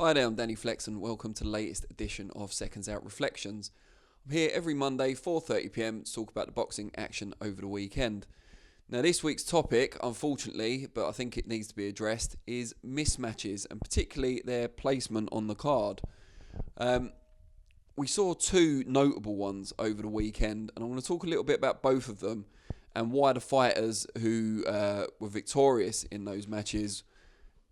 Hi there, I'm Danny Flexen. Welcome to the latest edition of SecondsOut ReFLEXions. I'm here every Monday, 4:30pm, to talk about the boxing action over the weekend. Now, this week's topic, unfortunately, but I think it needs to be addressed, is mismatches, and particularly their placement on the card. We saw two notable ones over the weekend, and I want to talk a little bit about both of them and why the fighters who were victorious in those matches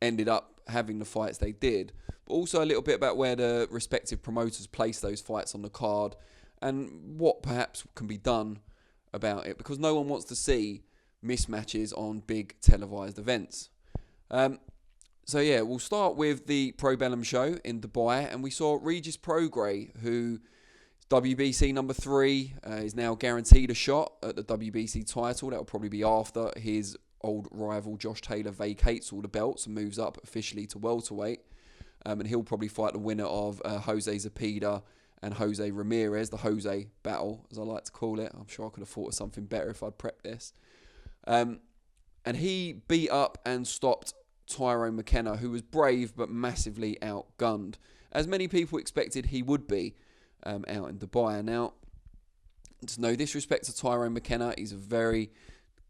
ended up having the fights they did, but also a little bit about where the respective promoters place those fights on the card and what perhaps can be done about it, because no one wants to see mismatches on big televised events. We'll start with the Pro Bellum show in Dubai, and we saw Regis Prograis, who WBC number 3, is now guaranteed a shot at the WBC title. That will probably be after his old rival Josh Taylor vacates all the belts and moves up officially to welterweight. And he'll probably fight the winner of Jose Zepeda and Jose Ramirez, the Jose battle, as I like to call it. I'm sure I could have thought of something better if I'd prepped this. And he beat up and stopped Tyrone McKenna, who was brave but massively outgunned, as many people expected he would be out in Dubai. Now, it's no disrespect to Tyrone McKenna, he's a very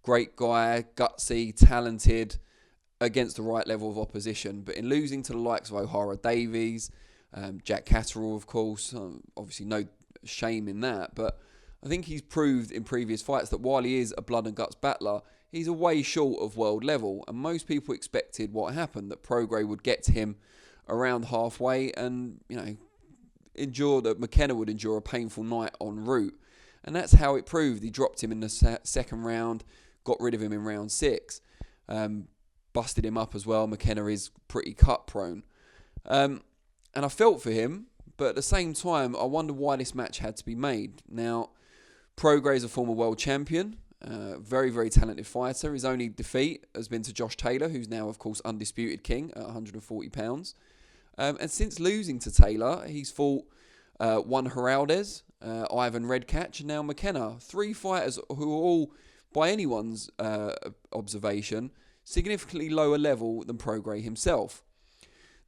great guy, gutsy, talented, against the right level of opposition. But in losing to the likes of O'Hara Davies, Jack Catterall, of course, obviously no shame in that. But I think he's proved in previous fights that while he is a blood and guts battler, he's a way short of world level. And most people expected what happened, that Prograis would get to him around halfway and, that McKenna would endure a painful night en route. And that's how it proved. He dropped him in the second round, got rid of him in round 6, busted him up as well. McKenna is pretty cut prone. And I felt for him, but at the same time, I wonder why this match had to be made. Now, Prograis is a former world champion, very, very talented fighter. His only defeat has been to Josh Taylor, who's now, of course, undisputed king at 140 pounds. And since losing to Taylor, he's fought Juan Heraldez, Ivan Redkach, and now McKenna. 3 fighters who are all, by anyone's observation, significantly lower level than Prograis himself.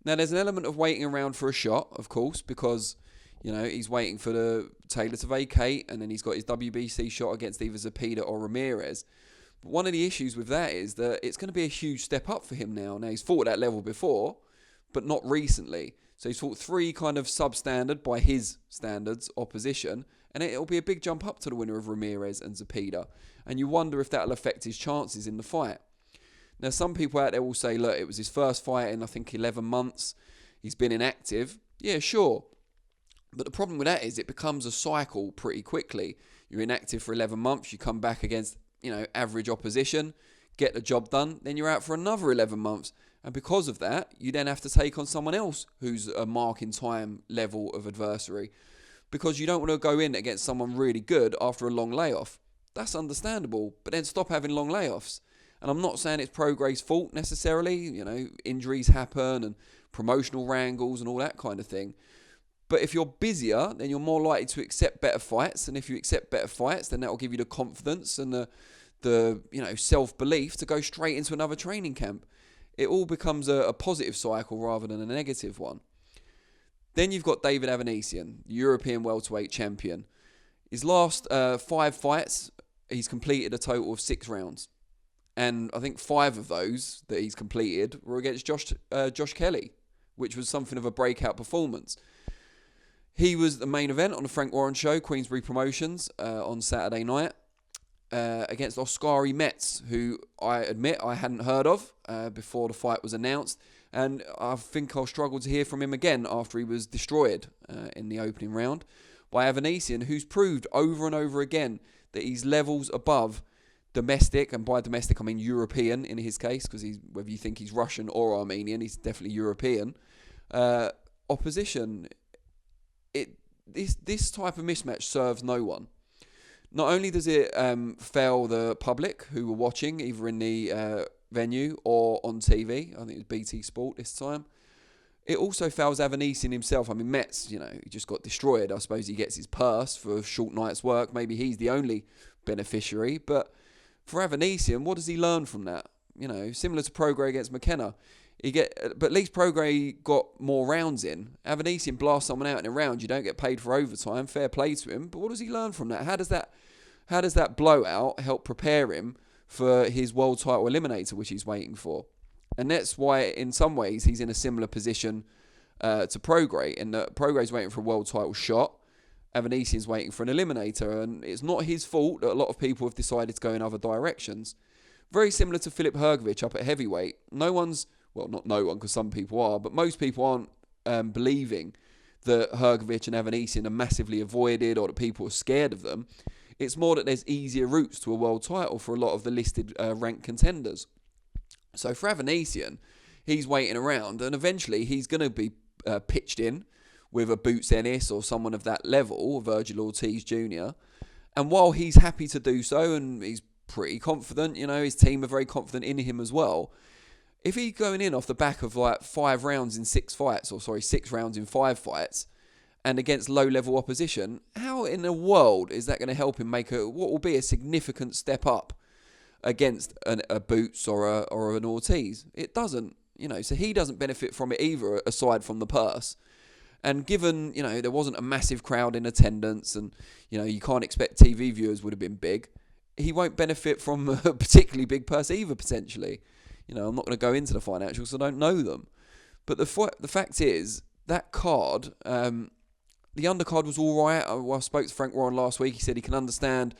Now, there's an element of waiting around for a shot, of course, because, he's waiting for the Taylor to vacate, and then he's got his WBC shot against either Zepeda or Ramirez. But one of the issues with that is that it's going to be a huge step up for him now. Now, he's fought at that level before, but not recently. So he's fought 3 kind of substandard, by his standards, opposition, and it'll be a big jump up to the winner of Ramirez and Zepeda. And you wonder if that'll affect his chances in the fight. Now, some people out there will say, look, it was his first fight in, I think, 11 months. He's been inactive. Yeah, sure. But the problem with that is it becomes a cycle pretty quickly. You're inactive for 11 months. You come back against, average opposition, get the job done. Then you're out for another 11 months. And because of that, you then have to take on someone else who's a mark in time level of adversary, because you don't want to go in against someone really good after a long layoff. That's understandable, but then stop having long layoffs. And I'm not saying it's Prograis' fault necessarily. Injuries happen and promotional wrangles and all that kind of thing. But if you're busier, then you're more likely to accept better fights. And if you accept better fights, then that will give you the confidence and the self-belief to go straight into another training camp. It all becomes a positive cycle rather than a negative one. Then you've got David Avanesyan, European welterweight champion. His last 5 fights, he's completed a total of 6 rounds. And I think 5 of those that he's completed were against Josh Kelly, which was something of a breakout performance. He was the main event on the Frank Warren show, Queensbury Promotions, on Saturday night, against Oskari Metz, who I admit I hadn't heard of before the fight was announced. And I think I'll struggle to hear from him again after he was destroyed in the opening round by Avanesyan, who's proved over and over again that he's levels above domestic, and by domestic I mean European in his case, because whether you think he's Russian or Armenian, he's definitely European. Opposition. This type of mismatch serves no one. Not only does it fail the public who were watching, either in the venue or on TV, I think it was BT Sport this time, it also fails Avanesyan himself. I mean, Metz, he just got destroyed. I suppose he gets his purse for a short night's work. Maybe he's the only beneficiary. But for Avanesyan, what does he learn from that? Similar to Prograis against McKenna. But at least Prograis got more rounds in. Avanesyan blasts someone out in a round. You don't get paid for overtime. Fair play to him. But what does he learn from that? How does that blowout help prepare him for his world title eliminator, which he's waiting for? And that's why, in some ways, he's in a similar position to Prograis, in that Prograis waiting for a world title shot. Avanesyan's waiting for an eliminator, and it's not his fault that a lot of people have decided to go in other directions. Very similar to Filip Hrgović up at heavyweight. Not no one, because some people are, but most people aren't believing that Hrgović and Avanesyan are massively avoided or that people are scared of them. It's more that there's easier routes to a world title for a lot of the listed ranked contenders. So for Avanesyan, he's waiting around, and eventually he's going to be pitched in with a Boots Ennis or someone of that level, Virgil Ortiz Jr. And while he's happy to do so, and he's pretty confident, his team are very confident in him as well, if he's going in off the back of like 6 rounds in 5 fights, and against low-level opposition, how in the world is that going to help him make what will be a significant step up against a Boots or an Ortiz? It doesn't, so he doesn't benefit from it either, aside from the purse. And given, there wasn't a massive crowd in attendance, and, you can't expect TV viewers would have been big, he won't benefit from a particularly big purse either, potentially. I'm not going to go into the financials, so I don't know them. But the fact is, that card, the undercard was all right. I spoke to Frank Warren last week. He said he can understand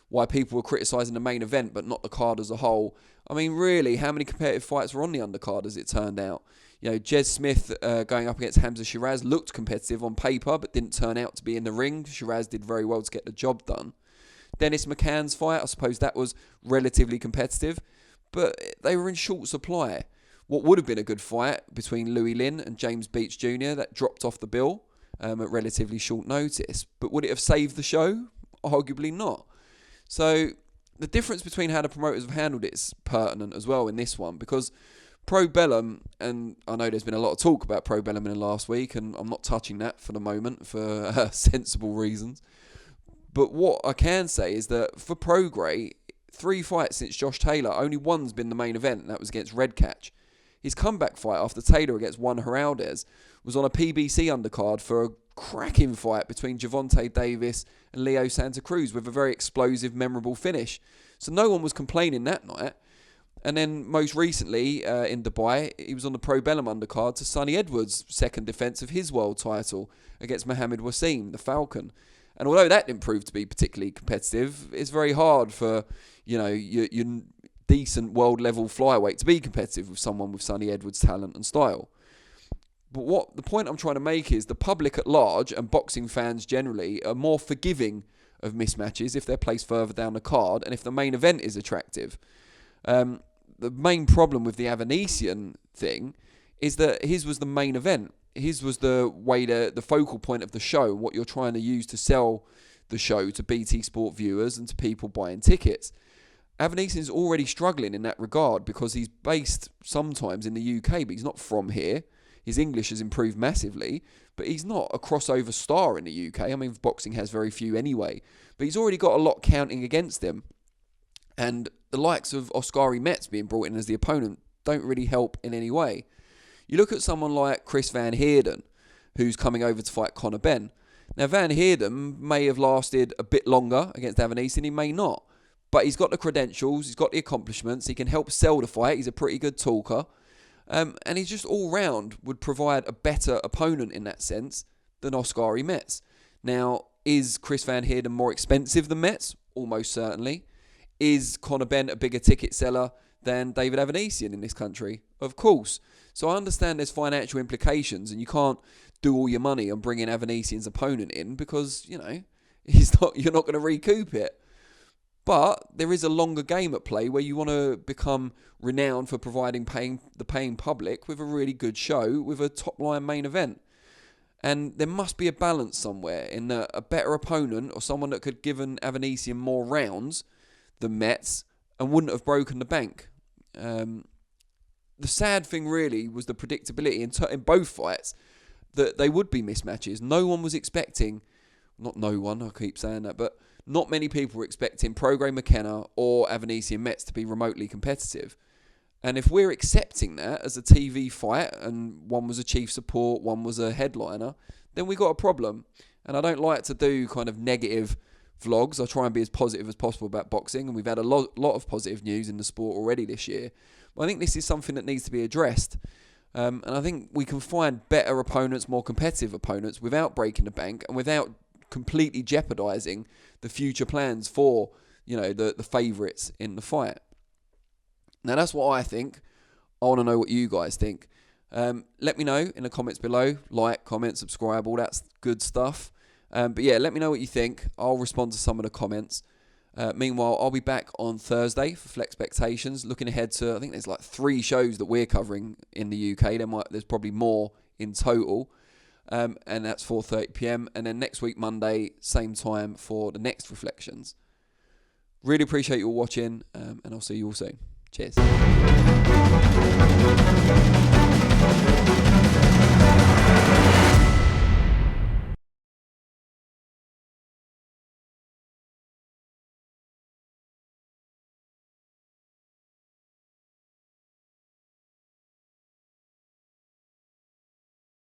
why people were criticising the main event, but not the card as a whole. I mean, really, how many competitive fights were on the undercard as it turned out? Jez Smith going up against Hamza Shiraz looked competitive on paper, but didn't turn out to be in the ring. Shiraz did very well to get the job done. Dennis McCann's fight, I suppose that was relatively competitive, but they were in short supply. What would have been a good fight between Louis Lin and James Beach Jr., that dropped off the bill at relatively short notice. But would it have saved the show? Arguably not. So the difference between how the promoters have handled it is pertinent as well in this one, because Pro Bellum, and I know there's been a lot of talk about Pro Bellum in the last week, and I'm not touching that for the moment for sensible reasons. But what I can say is that for Prograis, 3 fights since Josh Taylor, only one's been the main event, and that was against Redcatch. His comeback fight after Taylor against Juan Heraldez was on a PBC undercard for a cracking fight between Gervonta Davis and Leo Santa Cruz with a very explosive, memorable finish. So no one was complaining that night. And then most recently in Dubai, he was on the Pro Bellum undercard to Sonny Edwards' second defence of his world title against Mohamed Wasim, the Falcon. And although that didn't prove to be particularly competitive, it's very hard for, your decent world-level flyweight to be competitive with someone with Sonny Edwards' talent and style. But the point I'm trying to make is the public at large and boxing fans generally are more forgiving of mismatches if they're placed further down the card and if the main event is attractive. The main problem with the Avanesyan thing is that his was the main event. His was the way the focal point of the show, what you're trying to use to sell the show to BT Sport viewers and to people buying tickets. Avanesyan's already struggling in that regard because he's based sometimes in the UK, but he's not from here. His English has improved massively, but he's not a crossover star in the UK. I mean, boxing has very few anyway, but he's already got a lot counting against him. And the likes of Oskari Metz being brought in as the opponent don't really help in any way. You look at someone like Chris Van Heerden, who's coming over to fight Conor Benn. Now, Van Heerden may have lasted a bit longer against Avanesyan, he may not. But he's got the credentials, he's got the accomplishments, he can help sell the fight, he's a pretty good talker. And he's just all round would provide a better opponent in that sense than Oskari Metz. Now, is Chris Van Heerden more expensive than Metz? Almost certainly. Is Conor Benn a bigger ticket seller than David Avanesyan in this country? Of course. So I understand there's financial implications and you can't do all your money on bringing Avanesyan's opponent in because, you're not going to recoup it. But there is a longer game at play where you want to become renowned for providing the paying public with a really good show with a top-line main event. And there must be a balance somewhere in that a better opponent or someone that could give an Avanesyan more rounds than Metz and wouldn't have broken the bank. The sad thing really was the predictability in both fights that they would be mismatches. No one was expecting, not no one, I keep saying that, but not many people were expecting Prograis McKenna or Avanesyan Metz to be remotely competitive. And if we're accepting that as a TV fight, and one was a chief support, one was a headliner, then we got a problem. And I don't like to do kind of negative vlogs. I try and be as positive as possible about boxing, and we've had a lot of positive news in the sport already this year. But I think this is something that needs to be addressed. And I think we can find better opponents, more competitive opponents, without breaking the bank and without completely jeopardising the future plans for, the favourites in the fight. Now, that's what I think. I want to know what you guys think. Let me know in the comments below. Like, comment, subscribe, all that good stuff. But yeah, let me know what you think. I'll respond to some of the comments. Meanwhile, I'll be back on Thursday for FLEXpectations. Looking ahead to, I think there's like 3 shows that we're covering in the UK. There's probably more in total. And that's 4:30 PM. And then next week, Monday, same time for the next ReFLEXions. Really appreciate you all watching. And I'll see you all soon. Cheers.